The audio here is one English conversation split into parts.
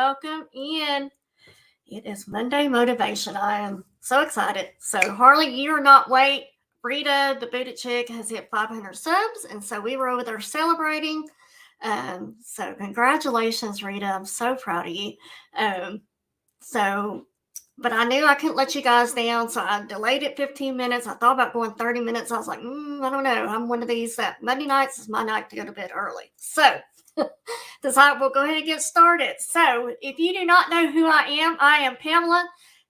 welcome in. It is Monday Motivation. I am so excited. So, Harley, you're not wait. Rita, the booted chick, has hit 500 subs, and so we were over there celebrating. So, congratulations, Rita. I'm so proud of you. Um, so, but I knew I couldn't let you guys down, so I delayed it 15 minutes. I thought about going 30 minutes. I was like, I don't know. I'm one of these that Monday nights is my night to go to bed early. So, decided we'll go ahead and get started. So, if you do not know who I am Pamela,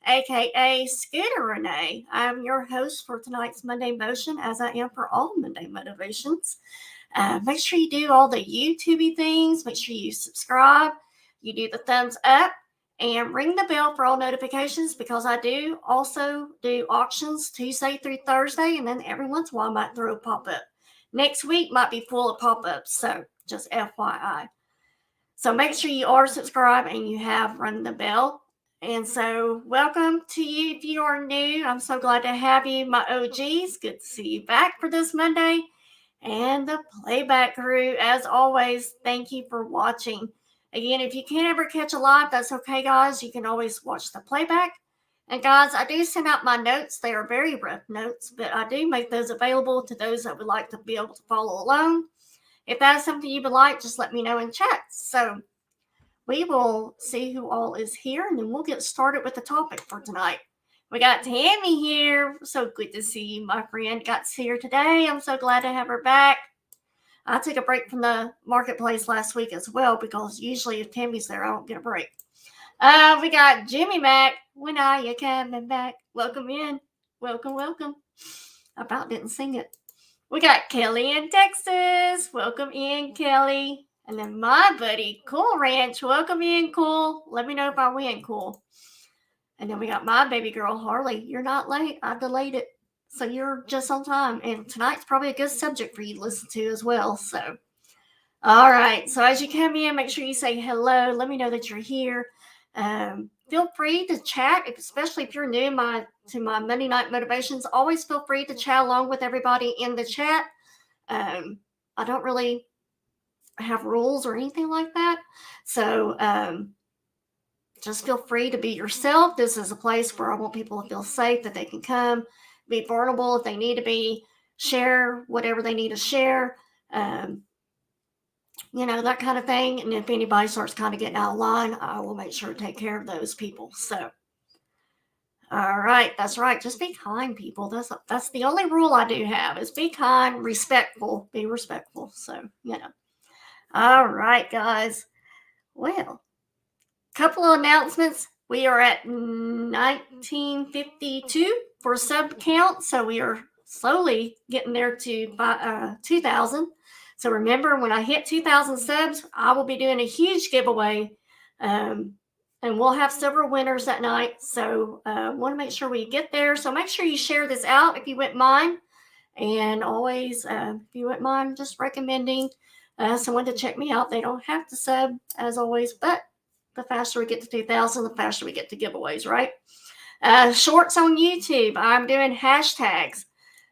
aka Scooter Renee. I'm your host for tonight's Monday Motion, as I am for all Monday Motivations. Make sure you do all the YouTubey things. Make sure you subscribe. You do the thumbs up and ring the bell for all notifications, because I do also do auctions Tuesday through Thursday, and then every once in a while I might throw a pop-up. Next week might be full of pop-ups, so just FYI. So make sure you are subscribed and you have rung the bell. And so welcome to you if you are new. I'm so glad to have you, my OGs. Good to see you back for this Monday. And the playback crew, as always, thank you for watching. Again, if you can't ever catch a live, that's okay, guys. You can always watch the playback. And guys, I do send out my notes. They are very rough notes, but I do make those available to those that would like to be able to follow along. If that's something you would like, just let me know in chat. So we will see who all is here, and then we'll get started with the topic for tonight. We got Tammy here. So good to see you, my friend. Got to see her today. I'm so glad to have her back. I took a break from the marketplace last week as well, because usually if Tammy's there, I don't get a break. We got Jimmy Mac. When are you coming back? Welcome in. Welcome, welcome. I about didn't sing it. We got Kelly in Texas. Welcome in, Kelly. And then my buddy, Cool Ranch. Welcome in, Cool. Let me know if I win, Cool. And then we got my baby girl, Harley. You're not late. I delayed it. So you're just on time. And tonight's probably a good subject for you to listen to as well. So, all right. So as you come in, make sure you say hello. Let me know that you're here. Feel free to chat, especially if you're new to my Monday Night Motivations. Always feel free to chat along with everybody in the chat. I don't really have rules or anything like that. So just feel free to be yourself. This is a place where I want people to feel safe, that they can come, be vulnerable if they need to be, share whatever they need to share, that kind of thing. And if anybody starts kind of getting out of line, I will make sure to take care of those people. So, all right, that's right. Just be kind, people. That's the only rule I do have, is be kind, respectful, be respectful. So, All right, guys. Well, couple of announcements. We are at 1952 for sub count, so we are slowly getting there to 2,000. So remember, when I hit 2,000 subs, I will be doing a huge giveaway, and we'll have several winners that night. So want to make sure we get there. So make sure you share this out if you wouldn't mind, and always, if you wouldn't mind, just recommending someone to check me out. They don't have to sub, as always, but the faster we get to 2,000, the faster we get to giveaways, right? Shorts on YouTube. I'm doing hashtags.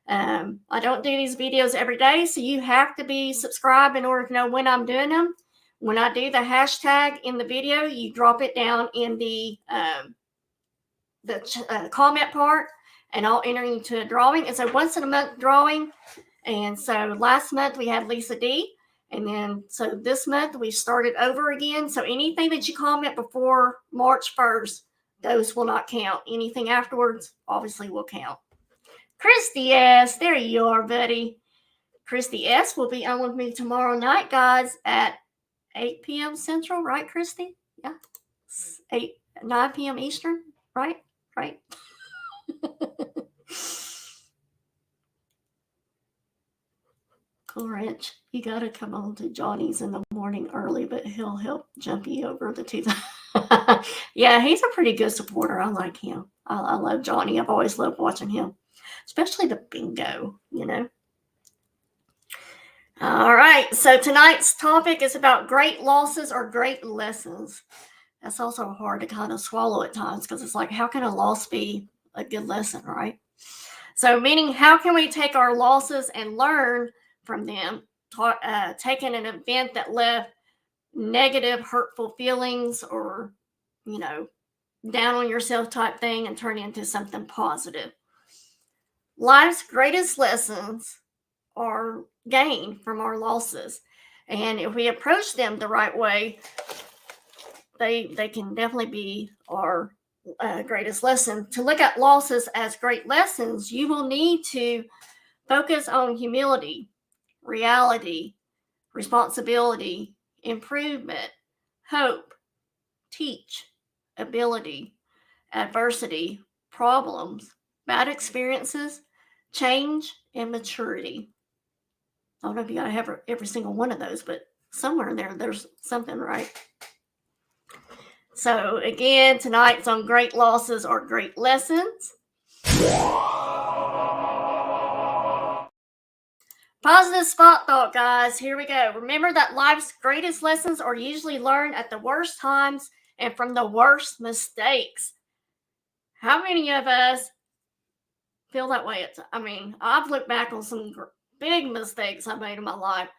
I don't do these videos every day, so you have to be subscribed in order to know when I'm doing them. When I do the hashtag in the video, you drop it down in the comment part, and I'll enter you into a drawing. It's a once in a month drawing. And so last month we had Lisa D. And then, so this month we started over again. So anything that you comment before March 1st, those will not count. Anything afterwards, obviously, will count. Christy S., there you are, buddy. Christy S. will be on with me tomorrow night, guys, at 8 p.m. Central, right, Christy? Yeah. 9 p.m. Eastern, right? Right. Cool Ranch, you got to come on to Johnny's in the morning early, but he'll help jump you over the 2,000. Yeah, he's a pretty good supporter. I like him. I love Johnny. I've always loved watching him, especially the bingo, All right, so tonight's topic is about great losses or great lessons. That's also hard to kind of swallow at times, because it's like, how can a loss be a good lesson, right? So meaning, how can we take our losses and learn from them, taking an event that left negative, hurtful feelings or, down on yourself type thing and turn it into something positive. Life's greatest lessons are gained from our losses. And if we approach them the right way, they can definitely be our greatest lesson. To look at losses as great lessons, you will need to focus on humility, reality, responsibility, improvement, hope, teach, ability, adversity, problems, bad experiences, change, and maturity. I don't know if you got to have every single one of those, but somewhere in there's something, right? So, again, tonight's on great losses or great lessons. Positive spot thought, guys. Here we go. Remember that life's greatest lessons are usually learned at the worst times and from the worst mistakes. How many of us feel that way? I've looked back on some big mistakes I made in my life,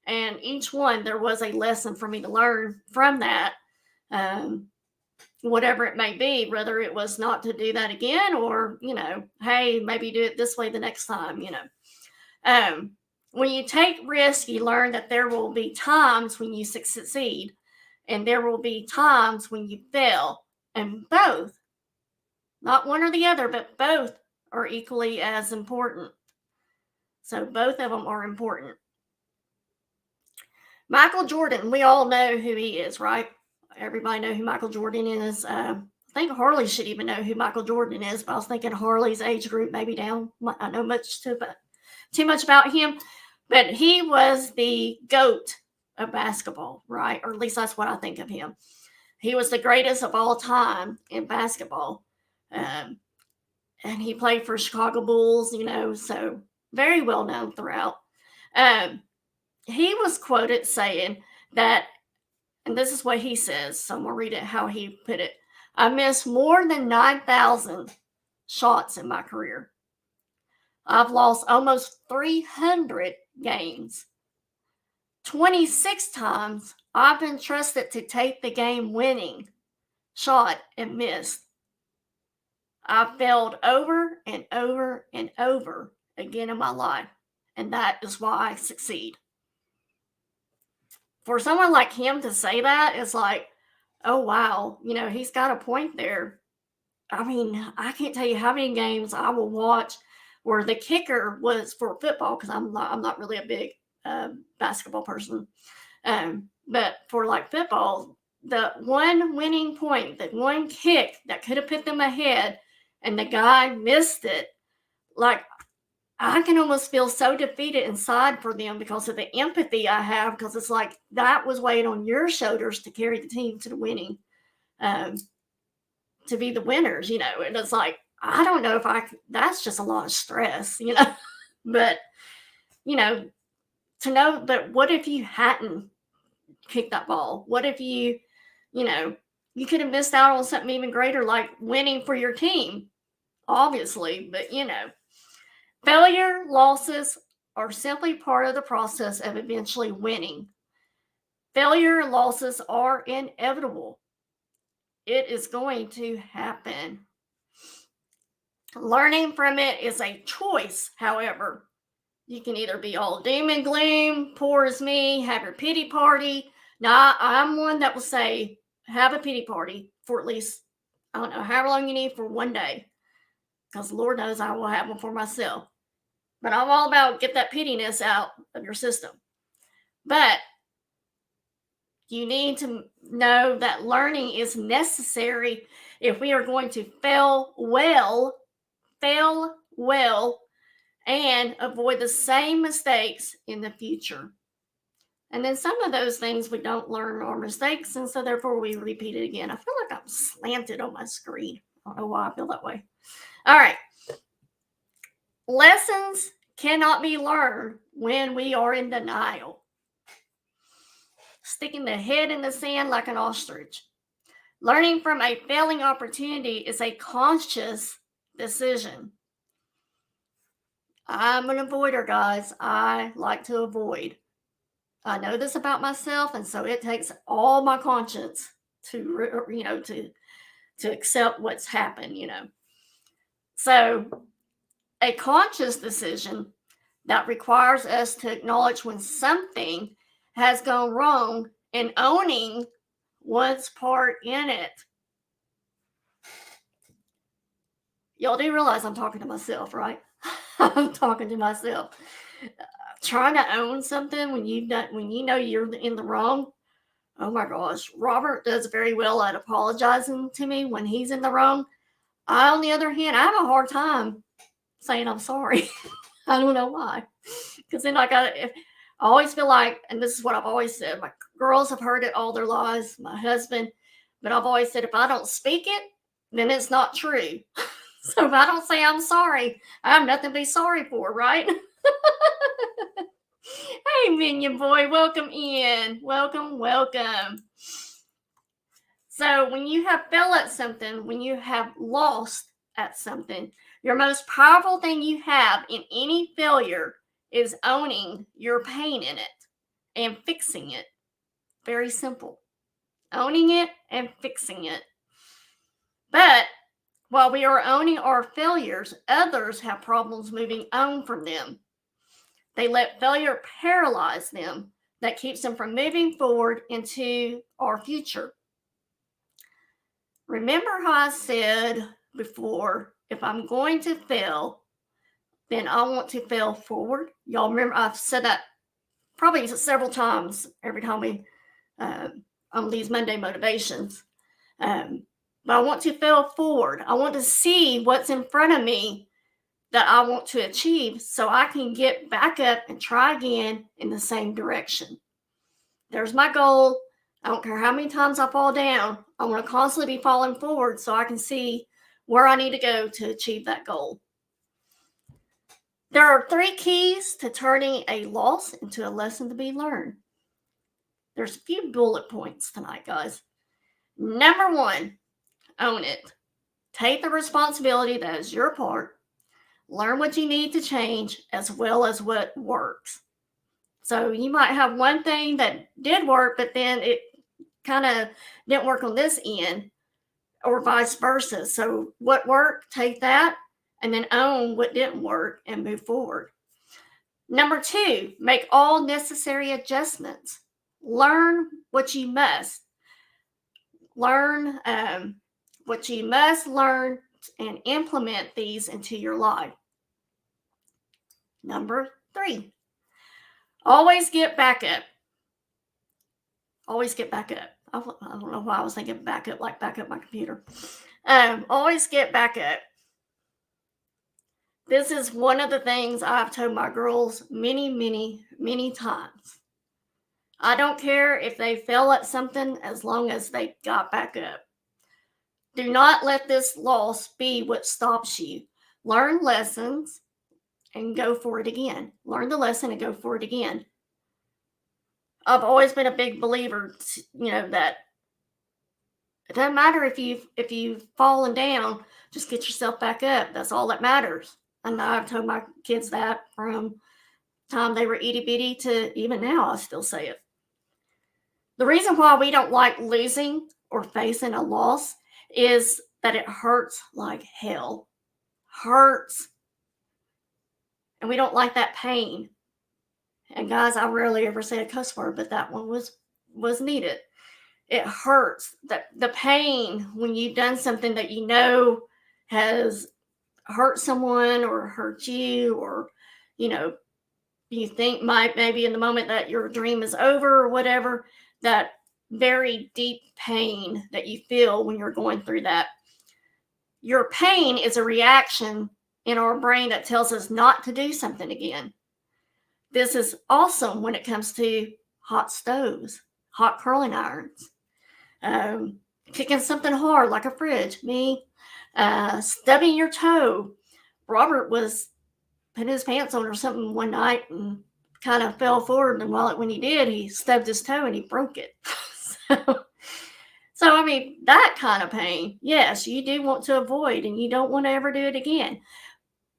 and each one there was a lesson for me to learn from that. Whatever it may be, whether it was not to do that again or, hey, maybe do it this way the next time, When you take risks, you learn that there will be times when you succeed and there will be times when you fail. And both, not one or the other, but both are equally as important. So both of them are important. Michael Jordan, we all know who he is, right? Everybody know who Michael Jordan is. I think Harley should even know who Michael Jordan is, but I was thinking Harley's age group maybe down. I know too much about him, but he was the GOAT of basketball, right? Or at least that's what I think of him. He was the greatest of all time in basketball. And he played for Chicago Bulls, so very well known throughout. He was quoted saying that, and this is what he says, so I'm going to read it how he put it. I missed more than 9,000 shots in my career. I've lost almost 300 games. 26 times I've been trusted to take the game winning shot and missed. I've failed over and over and over again in my life, and that is why I succeed. For someone like him to say that, it's like, oh, wow, he's got a point there. I can't tell you how many games I will watch where the kicker was for football, because I'm not really a big basketball person. But for like football, the one winning point, that one kick that could have put them ahead, and the guy missed it, like, I can almost feel so defeated inside for them because of the empathy I have, because it's like that was weighing on your shoulders to carry the team to the winning, to be the winners, and it's like, I don't know if that's just a lot of stress, but, to know, but what if you hadn't kicked that ball? What if you could have missed out on something even greater, like winning for your team, obviously, but, failure, losses are simply part of the process of eventually winning. Failure and losses are inevitable. It is going to happen. Learning from it is a choice, however. You can either be all doom and gloom, poor as me, have your pity party. Now, I'm one that will say, have a pity party for at least, I don't know, however long you need for one day. Because Lord knows I will have one for myself. But I'm all about get that pityness out of your system. But you need to know that learning is necessary if we are going to fail well, and avoid the same mistakes in the future. And then some of those things we don't learn are mistakes, and so therefore we repeat it again. I feel like I'm slanted on my screen. I don't know why I feel that way. All right. Lessons cannot be learned when we are in denial. Sticking the head in the sand like an ostrich. Learning from a failing opportunity is a conscious decision. I'm an avoider, guys. I like to avoid. I know this about myself, and so it takes all my conscience to, to accept what's happened. So a conscious decision that requires us to acknowledge when something has gone wrong and owning one's part in it. Y'all do realize I'm talking to myself, right? I'm talking to myself. Trying to own something when you know you're in the wrong. Oh my gosh, Robert does very well at apologizing to me when he's in the wrong. I, on the other hand, I have a hard time saying I'm sorry. I don't know why. Because then I always feel like, and this is what I've always said, my girls have heard it all their lives, my husband, but I've always said if I don't speak it, then it's not true. So if I don't say I'm sorry, I have nothing to be sorry for, right? Hey, Minion Boy, welcome in. Welcome, welcome. So when you have failed at something, when you have lost at something, your most powerful thing you have in any failure is owning your pain in it and fixing it. Very simple. Owning it and fixing it. But while we are owning our failures, others have problems moving on from them. They let failure paralyze them. That keeps them from moving forward into our future. Remember how I said before, if I'm going to fail, then I want to fail forward. Y'all remember I've said that probably several times every time we on these Monday motivations. But I want to fail forward. I want to see what's in front of me that I want to achieve so I can get back up and try again in the same direction. There's my goal. I don't care how many times I fall down. I want to constantly be falling forward so I can see where I need to go to achieve that goal. There are 3 keys to turning a loss into a lesson to be learned. There's a few bullet points tonight, guys. Number 1, own it. Take the responsibility that is your part. Learn what you need to change as well as what works. So you might have one thing that did work, but then it kind of didn't work on this end, or vice versa. So what worked, take that, and then own what didn't work and move forward. Number 2, make all necessary adjustments. Learn what you must. Learn what you must learn and implement these into your life. Number 3, always get back up. Always get back up. I don't know why I was thinking back up, like back up my computer. Always get back up. This is one of the things I've told my girls many, many, many times. I don't care if they fail at something as long as they got back up. Do not let this loss be what stops you. Learn lessons and go for it again. Learn the lesson and go for it again. I've always been a big believer, that it doesn't matter if you've fallen down, just get yourself back up. That's all that matters. And I've told my kids that from the time they were itty bitty to even now. I still say it. The reason why we don't like losing or facing a loss is that it hurts like hell. Hurts. And we don't like that pain. And guys, I rarely ever say a cuss word, but that one was needed. It hurts. The pain when you've done something that you know has hurt someone or hurt you, or you think maybe in the moment that your dream is over or whatever, that very deep pain that you feel when you're going through that. Your pain is a reaction in our brain that tells us not to do something again. This is awesome when it comes to hot stoves, hot curling irons, kicking something hard like a fridge, stubbing your toe. Robert was putting his pants on or something one night and kind of fell forward, and when he did, he stubbed his toe and he broke it. So I mean, that kind of pain, yes, you do want to avoid, and you don't want to ever do it again.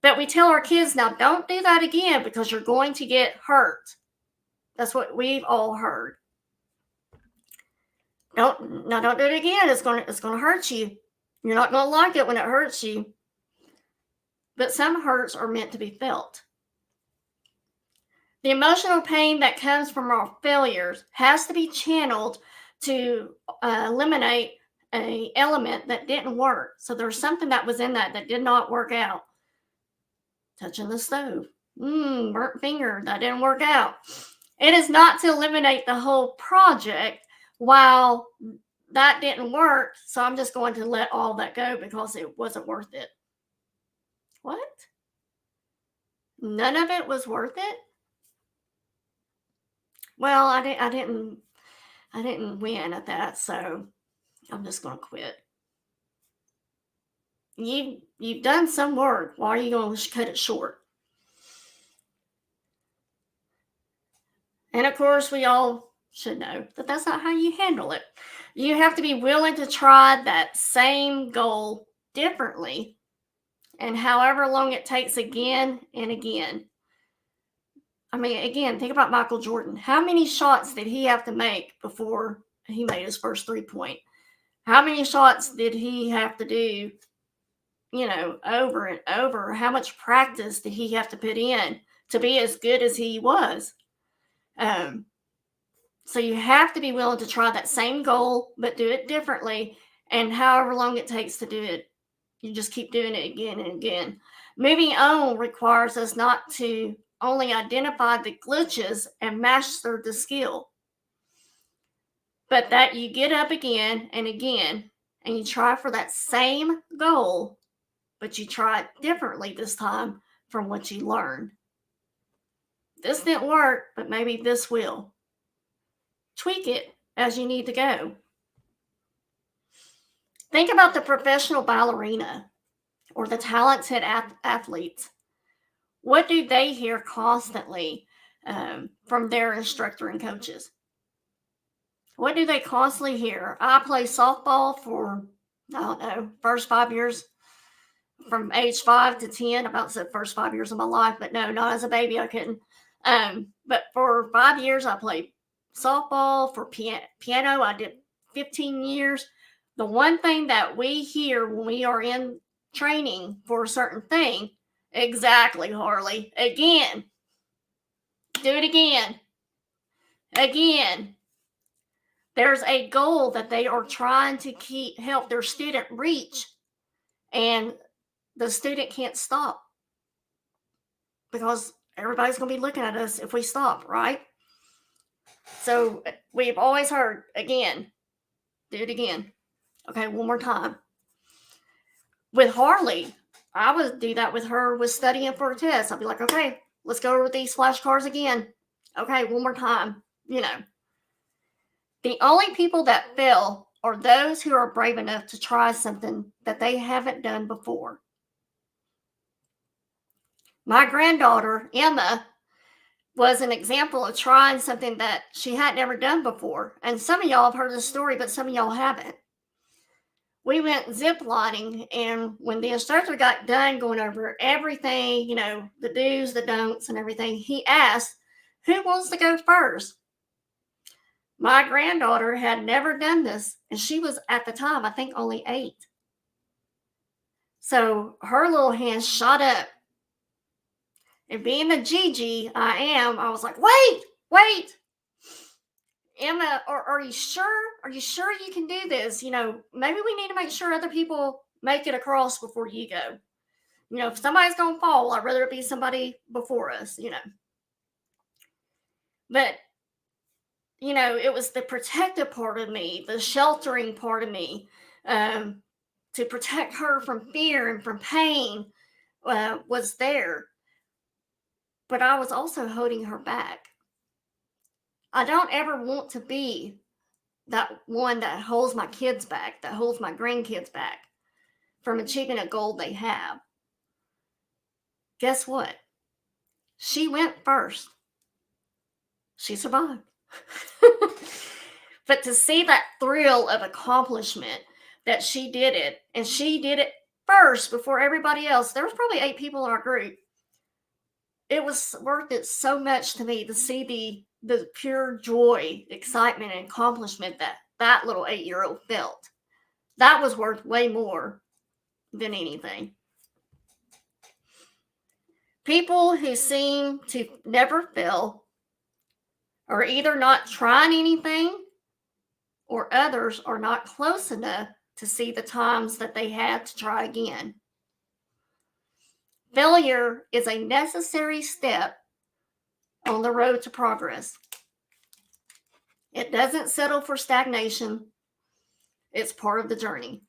But we tell our kids, now don't do that again because you're going to get hurt. That's what we've all heard. Don't do it again. It's gonna hurt you. You're not gonna like it when it hurts you. But some hurts are meant to be felt. The emotional pain that comes from our failures has to be channeled to eliminate an element that didn't work. So there's something that was in that did not work out. Touching the stove, burnt finger, that didn't work out. It is not to eliminate the whole project while that didn't work. So I'm just going to let all that go because it wasn't worth it. What? None of it was worth it? Well, I didn't win at that, so I'm just gonna quit. You've done some work. Why are you going to cut it short? And of course, we all should know that that's not how you handle it. You have to be willing to try that same goal differently, and however long it takes again and again. I mean, again, think about Michael Jordan. How many shots did he have to make before he made his first 3-point? How many shots did he have to do, over and over? How much practice did he have to put in to be as good as he was? So you have to be willing to try that same goal, but do it differently. And however long it takes to do it, you just keep doing it again and again. Moving on requires us not to only identify the glitches and master the skill, but that you get up again and again and you try for that same goal, but you try it differently this time from what you learned. This didn't work, but maybe this will. Tweak it as you need to go. Think about the professional ballerina or the talented athletes. What do they hear constantly from their instructor and coaches? What do they constantly hear? I play softball for, I don't know, first 5 years, from age 5 to 10. About the first 5 years of my life, but no, not as a baby, I couldn't. But for 5 years, I played softball. For piano, I did 15 years. The one thing that we hear when we are in training for a certain thing, exactly, Harley, again, do it again, again. There's a goal that they are trying to help their student reach, and the student can't stop because everybody's going to be looking at us if we stop, right? So we've always heard, again, do it again. Okay, one more time. With Harley, I would do that with her with studying for a test. I'd be like, okay, let's go over these flashcards again. Okay, one more time. The only people that fail are those who are brave enough to try something that they haven't done before. My granddaughter, Emma, was an example of trying something that she had never done before. And some of y'all have heard this story, but some of y'all haven't. We went zip lining, and when the instructor got done going over everything, the do's, the don'ts, and everything, he asked, who wants to go first? My granddaughter had never done this, and she was, at the time, I think only 8. So her little hand shot up. And being the Gigi I am, I was like, wait. Emma, are you sure? Are you sure you can do this? Maybe we need to make sure other people make it across before you go. If somebody's going to fall, I'd rather it be somebody before us, But, it was the protective part of me, the sheltering part of me, to protect her from fear and from pain was there. But I was also holding her back. I don't ever want to be that one that holds my kids back, that holds my grandkids back from achieving a goal they have. Guess what? She went first. She survived. But to see that thrill of accomplishment that she did it, and she did it first before everybody else. There was probably 8 people in our group. It was worth it so much to me to see the pure joy, excitement, and accomplishment that little 8-year-old felt. That was worth way more than anything. People who seem to never fail are either not trying anything or others are not close enough to see the times that they had to try again. Failure is a necessary step on the road to progress. It doesn't settle for stagnation. It's part of the journey.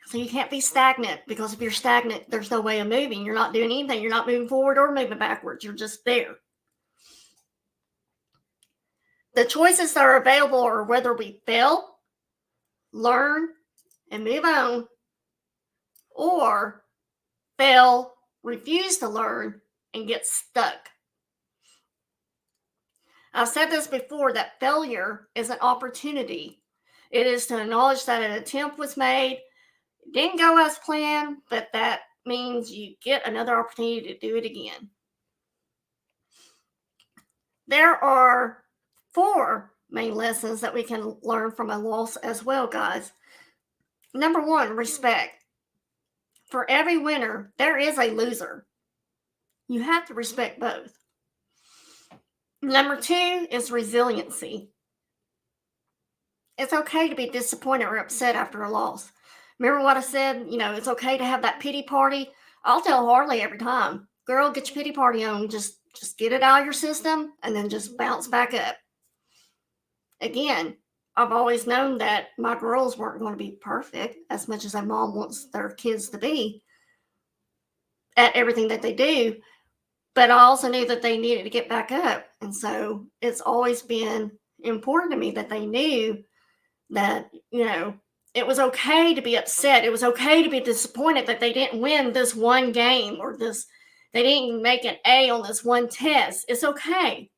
So you can't be stagnant, because if you're stagnant, there's no way of moving. You're not doing anything. You're not moving forward or moving backwards. You're just there. The choices that are available are whether we fail, learn, and move on, or fail, refuse to learn, and get stuck. I've said this before, that failure is an opportunity. It is to acknowledge that an attempt was made, didn't go as planned, but that means you get another opportunity to do it again. There are 4 main lessons that we can learn from a loss as well, guys. Number 1, respect. For every winner, there is a loser. You have to respect both. Number 2 is resiliency. It's okay to be disappointed or upset after a loss. Remember what I said? It's okay to have that pity party. I'll tell Harley every time, girl, get your pity party on. Just get it out of your system and then just bounce back up. Again, I've always known that my girls weren't going to be perfect, as much as a mom wants their kids to be at everything that they do. But I also knew that they needed to get back up. And so it's always been important to me that they knew that, it was okay to be upset. It was okay to be disappointed that they didn't win this one game, or they didn't make an A on this one test. It's okay,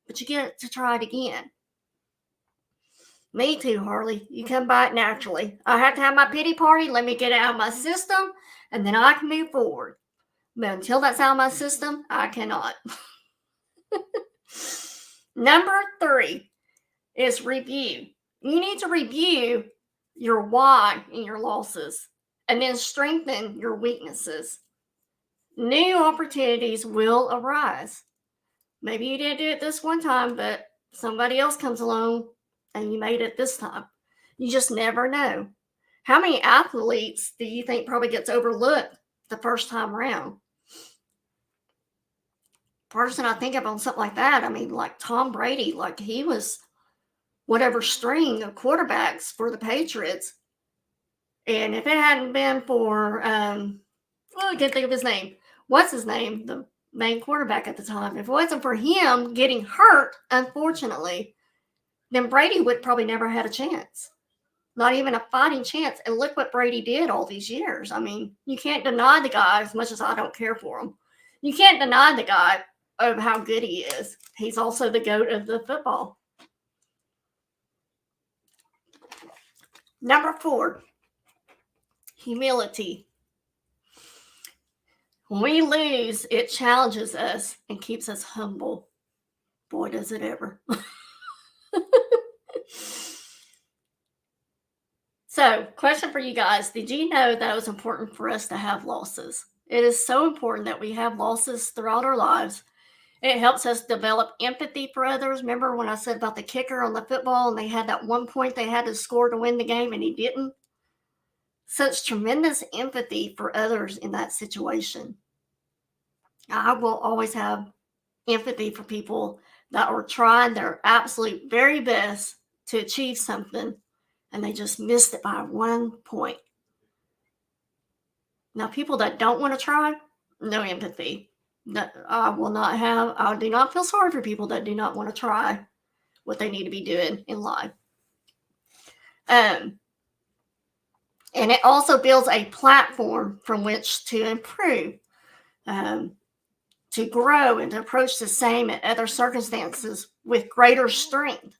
but you get to try it again. Me too, Harley. You come by it naturally. I have to have my pity party. Let me get it out of my system, and then I can move forward. But until that's out of my system, I cannot. Number 3 is review. You need to review your why in your losses, and then strengthen your weaknesses. New opportunities will arise. Maybe you didn't do it this one time, but somebody else comes along and you made it this time. You just never know. How many athletes do you think probably gets overlooked the first time around? Person I think of on something like that, like Tom Brady, like he was whatever string of quarterbacks for the Patriots. And if it hadn't been for, I can't think of his name. What's his name? The main quarterback at the time. If it wasn't for him getting hurt, unfortunately, then Brady would probably never had a chance. Not even a fighting chance. And look what Brady did all these years. You can't deny the guy, as much as I don't care for him. You can't deny the guy of how good he is. He's also the GOAT of the football. Number 4, humility. When we lose, it challenges us and keeps us humble. Boy, does it ever. So, question for you guys. Did you know that it was important for us to have losses? It is so important that we have losses throughout our lives. It helps us develop empathy for others. Remember when I said about the kicker on the football, and they had that one point they had to score to win the game and he didn't? Such tremendous empathy for others in that situation. I will always have empathy for people that are trying their absolute very best to achieve something, and they just missed it by 1 point. Now, people that don't want to try, no empathy. I do not feel sorry for people that do not want to try what they need to be doing in life. And it also builds a platform from which to improve, to grow, and to approach the same and other circumstances with greater strength.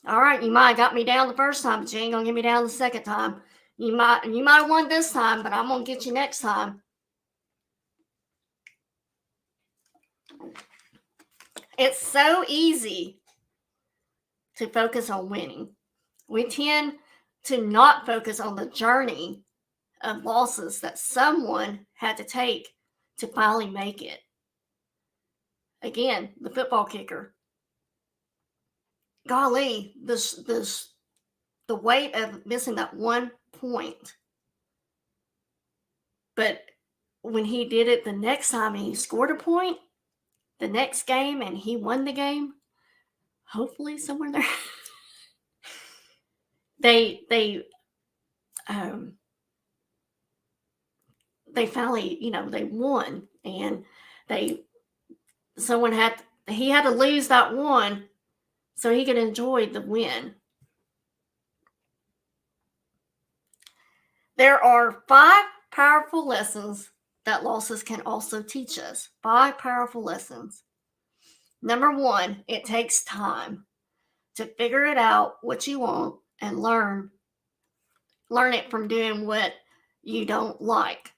All right, you might have got me down the first time, but you ain't gonna get me down the second time. You might have won this time, but I'm gonna get you next time. It's so easy to focus on winning. We tend to not focus on the journey of losses that someone had to take to finally make it. Again, the football kicker. Golly, the weight of missing that 1 point. But when he did it the next time and he scored a point, the next game, and he won the game, hopefully somewhere there, they finally, they won, and he had to lose that one so he could enjoy the win. There are 5 powerful lessons that losses can also teach us. 5 powerful lessons. Number 1, it takes time to figure it out what you want and learn it from doing what you don't like.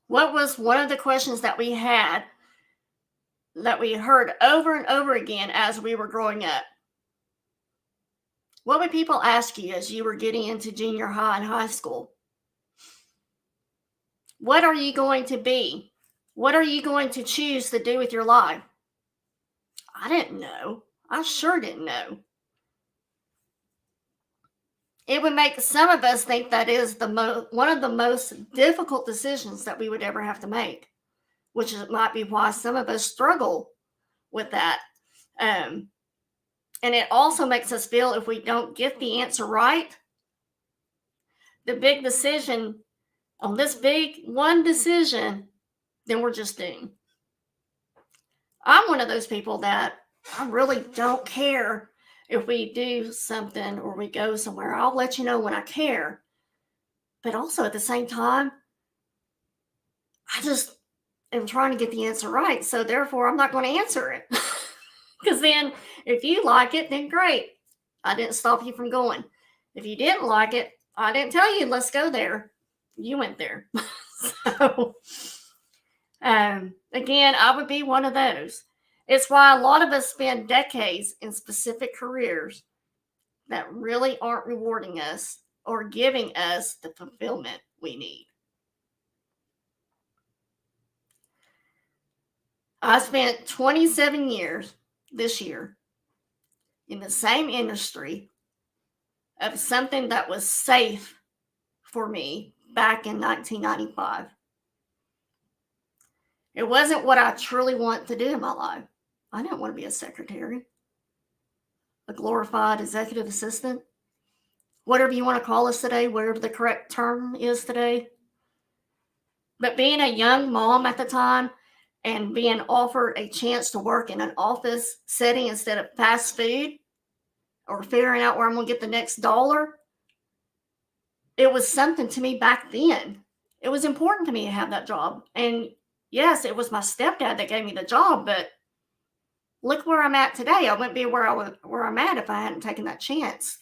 What was one of the questions that we had that we heard over and over again as we were growing up? What would people ask you as you were getting into junior high and high school? What are you going to be? What are you going to choose to do with your life? I didn't know. I sure didn't know. It would make some of us think that is one of the most difficult decisions that we would ever have to make, which might be why some of us struggle with that. And it also makes us feel if we don't get the answer right, the big decision on this big one decision, then we're just doomed. I'm one of those people that I really don't care if we do something or we go somewhere. I'll let you know when I care. But also at the same time, I just am trying to get the answer right. So therefore, I'm not going to answer it. Because then if you like it, then great. I didn't stop you from going. If you didn't like it, I didn't tell you, let's go there. You went there. So, again, I would be one of those. It's why a lot of us spend decades in specific careers that really aren't rewarding us or giving us the fulfillment we need. I spent 27 years this year in the same industry of something that was safe for me back in 1995. It wasn't what I truly want to do in my life. I didn't want to be a secretary, a glorified executive assistant, whatever you want to call us today, whatever the correct term is today. But being a young mom at the time and being offered a chance to work in an office setting instead of fast food or figuring out where I'm going to get the next dollar, it was something to me back then. It was important to me to have that job. And yes, it was my stepdad that gave me the job, but look where I'm at today. I wouldn't be where I'm at if I hadn't taken that chance.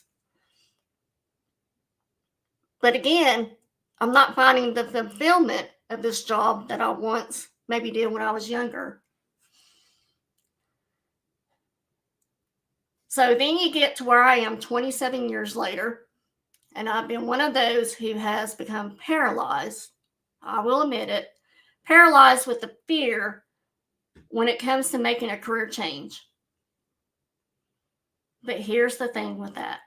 But again, I'm not finding the fulfillment of this job that I once maybe did when I was younger. So then you get to where I am 27 years later, and I've been one of those who has become paralyzed. I will admit it, paralyzed with the fear when it comes to making a career change. But here's the thing with that.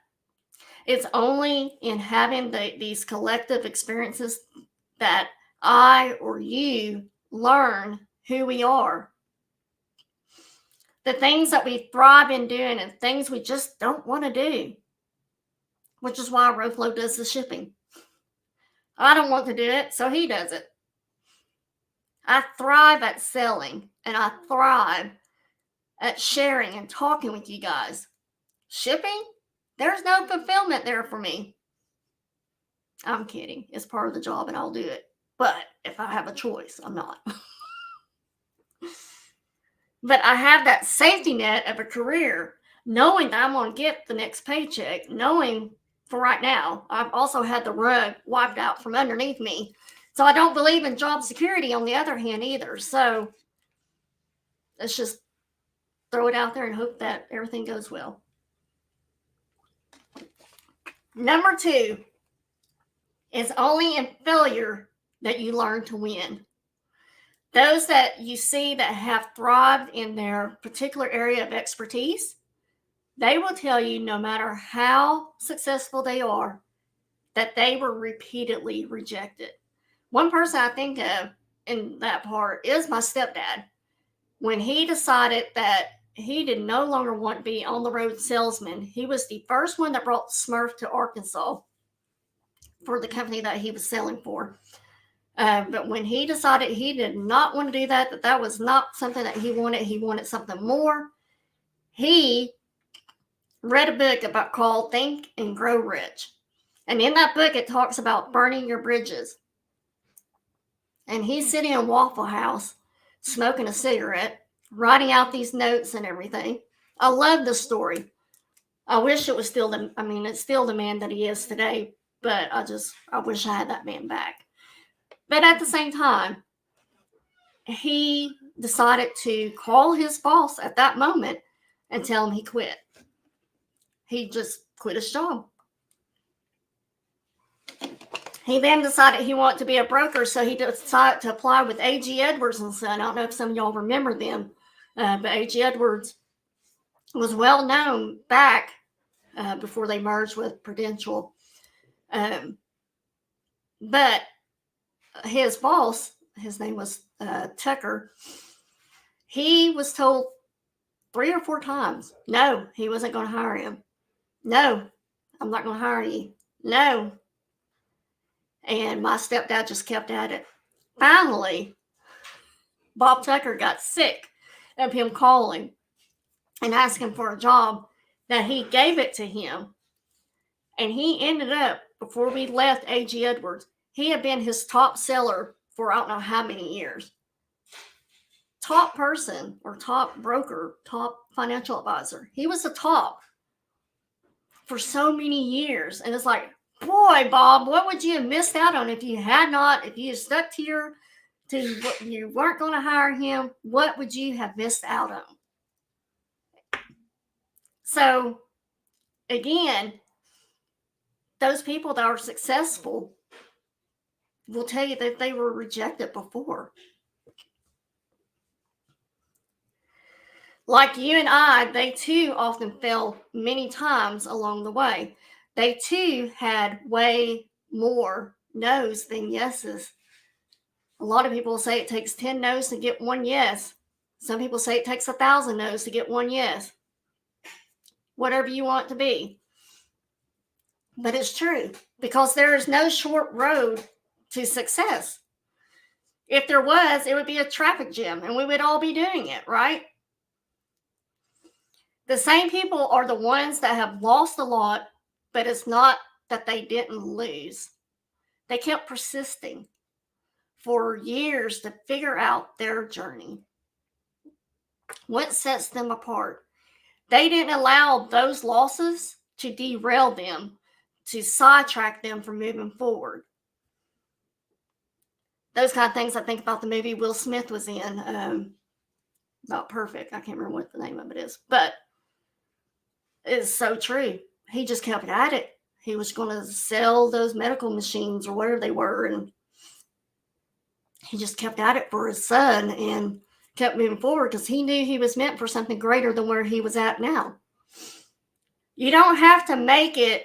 It's only in having these collective experiences that I or you learn who we are. The things that we thrive in doing and things we just don't want to do, which is why Roflo does the shipping. I don't want to do it, so he does it. I thrive at selling, and I thrive at sharing and talking with you guys. Shipping? There's no fulfillment there for me. I'm kidding. It's part of the job and I'll do it. But if I have a choice, I'm not. But I have that safety net of a career, knowing that I'm going to get the next paycheck, knowing for right now, I've also had the rug wiped out from underneath me. So I don't believe in job security on the other hand either. So Let's just throw it out there and hope that everything goes well. Number 2, it's only in failure that you learn to win. Those that you see that have thrived in their particular area of expertise, they will tell you no matter how successful they are, that they were repeatedly rejected. One person I think of in that part is my stepdad. When he decided that he did no longer want to be on the road salesman, he was the first one that brought Smurf to Arkansas for the company that he was selling for. But when he decided he did not want to do that, that was not something that he wanted something more, he read a book about called Think and Grow Rich. And in that book, it talks about burning your bridges. And he's sitting in Waffle House, smoking a cigarette, writing out these notes and everything. I love the story. I wish it was still it's still the man that he is today, but I wish I had that man back. But at the same time, he decided to call his boss at that moment and tell him he quit. He just quit his job. He then decided he wanted to be a broker, so he decided to apply with A.G. Edwards and Son. I don't know if some of y'all remember them, but A.G. Edwards was well known back before they merged with Prudential. But his boss, his name was Tucker, he was told 3 or 4 times, no, he wasn't going to hire him. No, I'm not going to hire you. No. And my stepdad just kept at it. Finally, Bob Tucker got sick of him calling and asking for a job, that he gave it to him. And he ended up, before we left A.G. Edwards, he had been his top seller for I don't know how many years. Top person or top broker, top financial advisor. He was the top for so many years. And it's like, boy, Bob, what would you have missed out on if you had stuck to what you weren't going to hire him? What would you have missed out on? So, again, those people that are successful will tell you that they were rejected before. Like you and I, they too often fail many times along the way. They too had way more no's than yeses. A lot of people say it takes 10 no's to get 1 yes. Some people say it takes 1,000 no's to get 1 yes. Whatever you want to be. But it's true, because there is no short road to success. If there was, it would be a traffic jam and we would all be doing it, right? The same people are the ones that have lost a lot, but it's not that they didn't lose. They kept persisting for years to figure out their journey. What sets them apart? They didn't allow those losses to derail them, to sidetrack them from moving forward. Those kind of things I think about the movie Will Smith was in, about Perfect. I can't remember what the name of it is, but it's so true. He just kept at it. He was going to sell those medical machines or whatever they were, and he just kept at it for his son and kept moving forward because he knew he was meant for something greater than where he was at now. You don't have to make it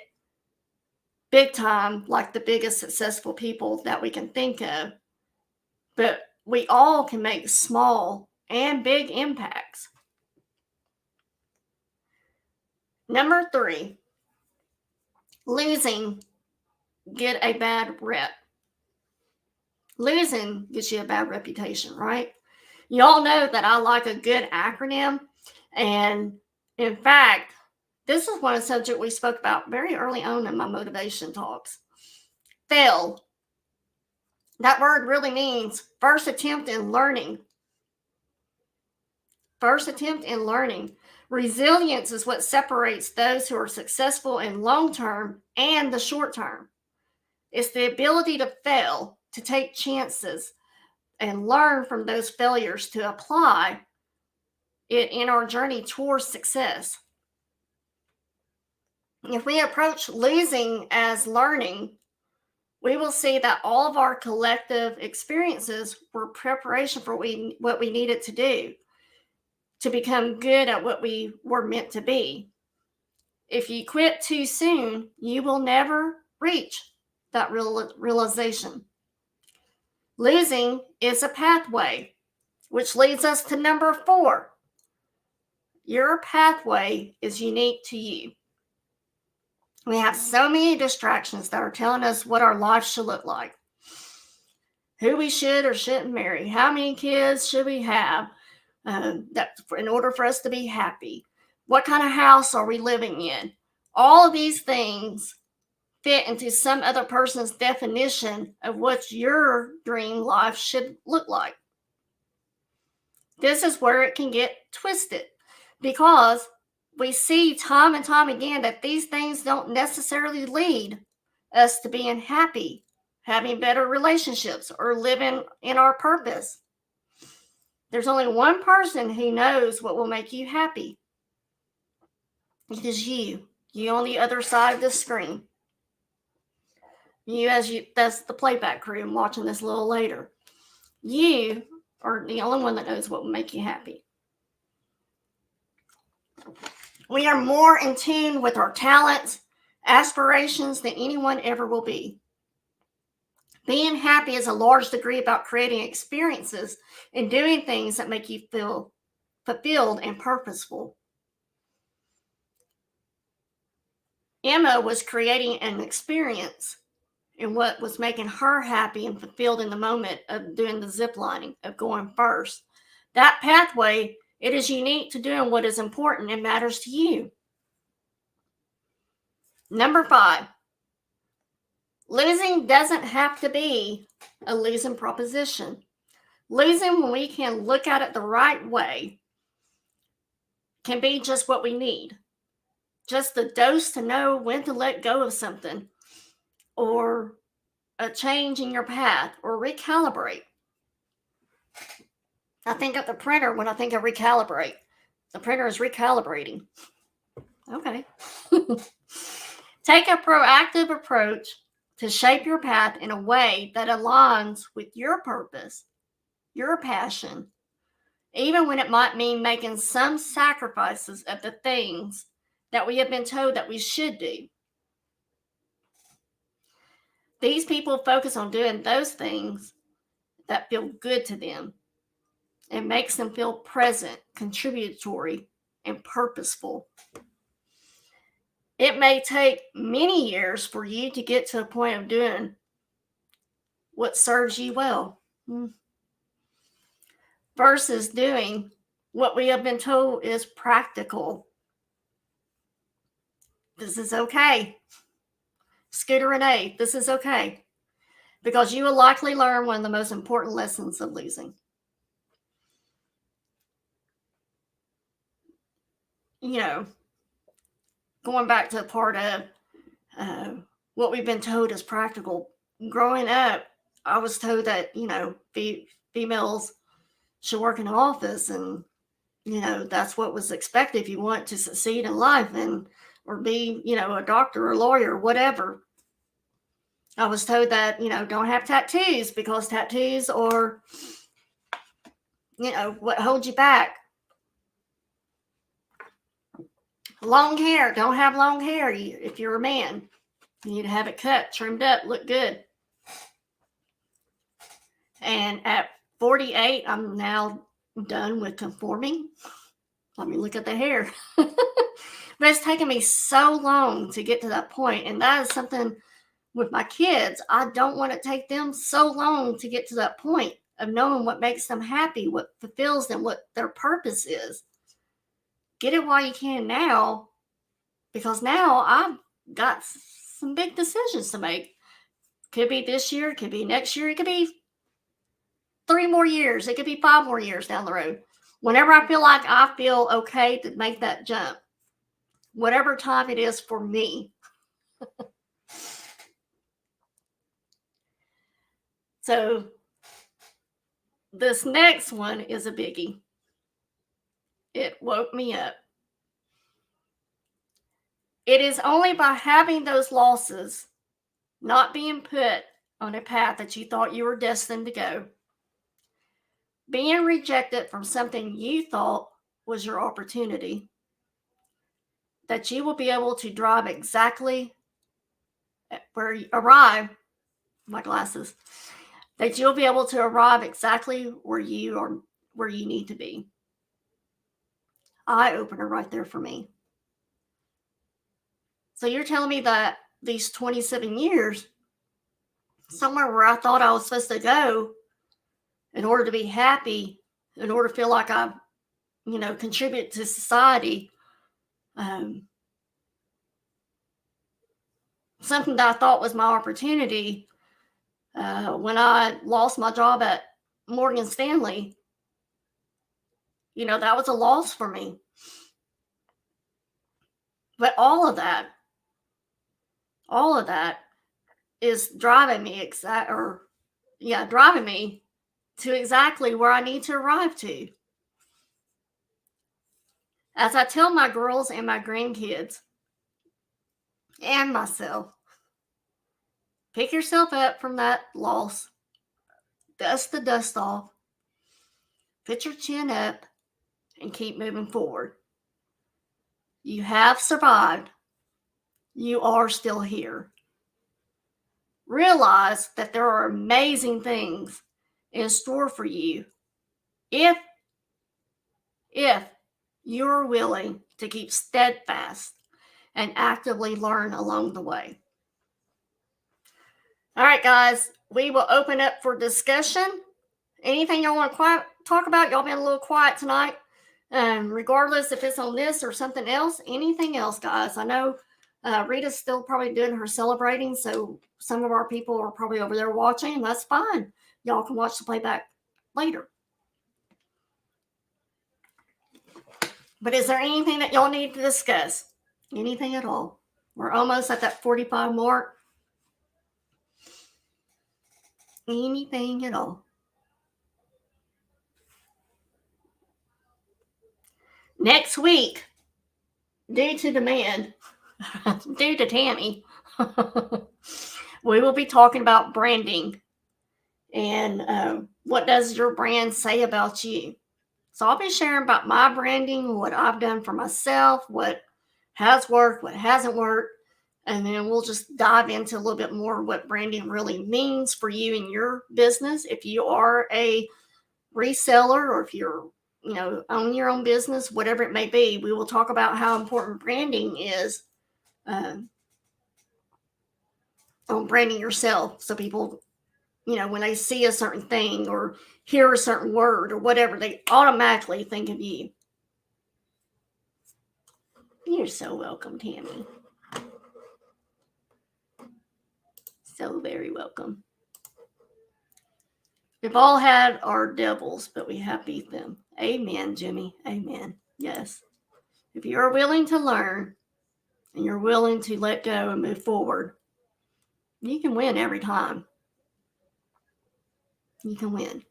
big time like the biggest successful people that we can think of, but we all can make small and big impacts. Number 3, losing get a bad rep. Losing gives you a bad reputation, right? You all know that I like a good acronym. And in fact, this is one subject we spoke about very early on in my motivation talks. Fail. That word really means first attempt in learning. First attempt in learning. Resilience is what separates those who are successful in long term and the short term. It's the ability to fail, to take chances, and learn from those failures to apply it in our journey towards success. If we approach losing as learning, we will see that all of our collective experiences were preparation for what we needed to do to become good at what we were meant to be. If you quit too soon, you will never reach that realization. Losing is a pathway, which leads us to number 4. Your pathway is unique to you. We have so many distractions that are telling us what our life should look like, who we should or shouldn't marry, how many kids should we have in order for us to be happy, what kind of house are we living in. All of these things fit into some other person's definition of what your dream life should look like. This is where it can get twisted because we see time and time again that these things don't necessarily lead us to being happy, having better relationships, or living in our purpose. There's only one person who knows what will make you happy. It is you. You on the other side of the screen. That's the playback crew. I'm watching this a little later. You are the only one that knows what will make you happy. We are more in tune with our talents, aspirations than anyone ever will be. Being happy is a large degree about creating experiences and doing things that make you feel fulfilled and purposeful. Emma was creating an experience in what was making her happy and fulfilled in the moment of doing the zip lining, of going first. That pathway, it is unique to doing what is important and matters to you. Number 5, losing doesn't have to be a losing proposition. Losing, when we can look at it the right way, can be just what we need. Just the dose to know when to let go of something, or a change in your path, or recalibrate. I think of the printer when I think of recalibrate. The printer is recalibrating. Okay. Take a proactive approach to shape your path in a way that aligns with your purpose, your passion, even when it might mean making some sacrifices of the things that we have been told that we should do. These people focus on doing those things that feel good to them and makes them feel present, contributory, and purposeful. It may take many years for you to get to a point of doing what serves you well versus doing what we have been told is practical. This is okay. Scooter Renee, this is okay. Because you will likely learn one of the most important lessons of losing. You know, going back to the part of what we've been told is practical. Growing up, I was told that, females should work in an office, and, that's what was expected if you want to succeed in life or be, a doctor or a lawyer or whatever. I was told that, don't have tattoos because tattoos are, what holds you back. Long hair, don't have long hair if you're a man. You need to have it cut, trimmed up, look good. And at 48, I'm now done with conforming. I mean, look at the hair. But it's taken me so long to get to that point. And that is something with my kids. I don't want to take them so long to get to that point of knowing what makes them happy, what fulfills them, what their purpose is. Get it while you can now, because now I've got some big decisions to make. Could be this year, could be next year, it could be 3 more years, it could be 5 more years down the road. Whenever I feel okay to make that jump, whatever time it is for me. So this next one is a biggie. It woke me up. It is only by having those losses, not being put on a path that you thought you were destined to go, being rejected from something you thought was your opportunity, that you will be able to drive exactly where you arrive, my glasses, that you'll be able to arrive exactly where you are, where you need to be. Eye opener right there for me. So you're telling me that these 27 years, somewhere where I thought I was supposed to go in order to be happy, in order to feel like I, contribute to society, something that I thought was my opportunity, when I lost my job at Morgan Stanley, that was a loss for me. But all of that is driving me driving me to exactly where I need to arrive to. As I tell my girls and my grandkids and myself, pick yourself up from that loss, dust the dust off, put your chin up, and keep moving forward. You have survived. You are still here. Realize that there are amazing things in store for you if you're willing to keep steadfast and actively learn along the way. All right, guys, we will open up for discussion. Anything y'all want to talk about? Y'all been a little quiet tonight. Regardless if it's on this or something else, anything else, guys. I know Rita's still probably doing her celebrating, so some of our people are probably over there watching, and that's fine. Y'all can watch the playback later. But is there anything that y'all need to discuss? Anything at all? We're almost at that 45 mark. Anything at all? Next week, due to demand, due to Tammy, we will be talking about branding and what does your brand say about you. So I'll be sharing about my branding, what I've done for myself, what has worked, what hasn't worked, and then we'll just dive into a little bit more what branding really means for you and your business. If you are a reseller or if you're own your own business, whatever it may be, we will talk about how important branding is on branding yourself, so people, when they see a certain thing or hear a certain word or whatever, they automatically think of you. You're so welcome, Tammy. So very welcome. We've all had our devils, but we have beat them. Amen, Jimmy. Amen. Yes. If you're willing to learn and you're willing to let go and move forward, you can win every time. You can win.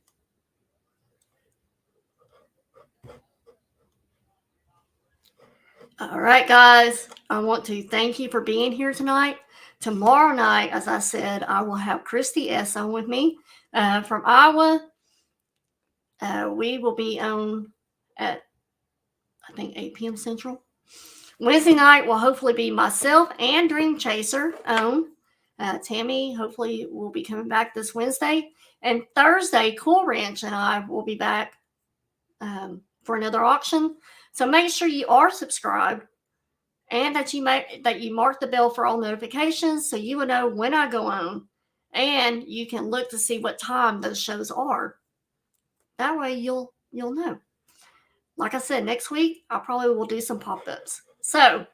All right, guys. I want to thank you for being here tonight. Tomorrow night, as I said, I will have Christy S. on with me from Iowa. We will be on at, I think, 8 p.m. Central. Wednesday night will hopefully be myself and Dream Chaser on. Tammy hopefully will be coming back this Wednesday. And Thursday, Cool Ranch and I will be back for another auction. So make sure you are subscribed and that you mark the bell for all notifications so you will know when I go on, and you can look to see what time those shows are. That way you'll know. Like I said, next week I probably will do some pop-ups. So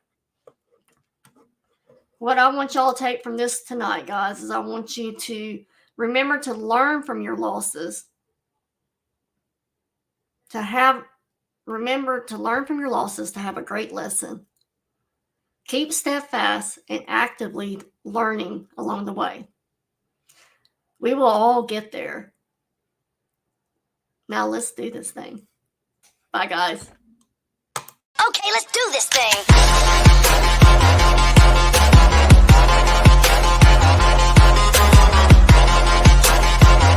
what I want y'all to take from this tonight, guys, is I want you to remember to learn from your losses. Remember to learn from your losses to have a great lesson. Keep steadfast and actively learning along the way. We will all get there. Now let's do this thing. Bye, guys. Okay, let's do this thing.